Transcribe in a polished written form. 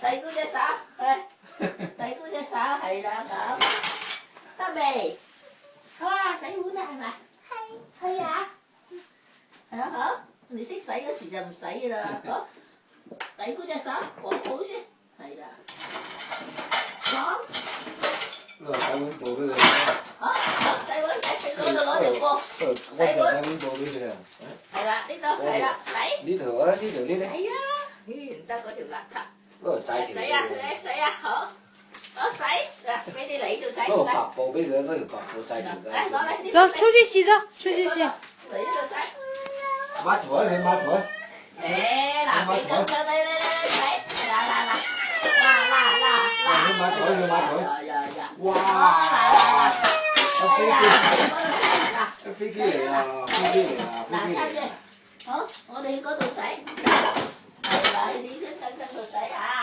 遞高隻手，遞高隻手係啦咁，得未？哇！洗碗啦係咪？係啊，係啊好，你識洗嗰時就唔洗㗎啦，好，遞高隻手，往好先，係啦，講。洗碗布俾佢。洗碗洗嗰度攞條布，洗碗。洗碗布俾佢啊。係啦，呢度係啦，洗。呢條啊，呢條呢啲。係啊，唔得嗰條邋遢。嗰度洗條。洗啊，好，我洗，嗱，俾你嚟呢度洗。嗰個白布俾佢，嗰條白布洗條㗎。嚟攞嚟。走，出去洗澡，出去洗。嚟呢度洗。抹台佢抹台。嗱，俾咁樣你洗，嗱，你抹台佢抹台。哇！飛機嚟啊！飛機嚟啊！飛機嚟啊！好，我哋去嗰度洗，係啦，你先等陣度洗啊。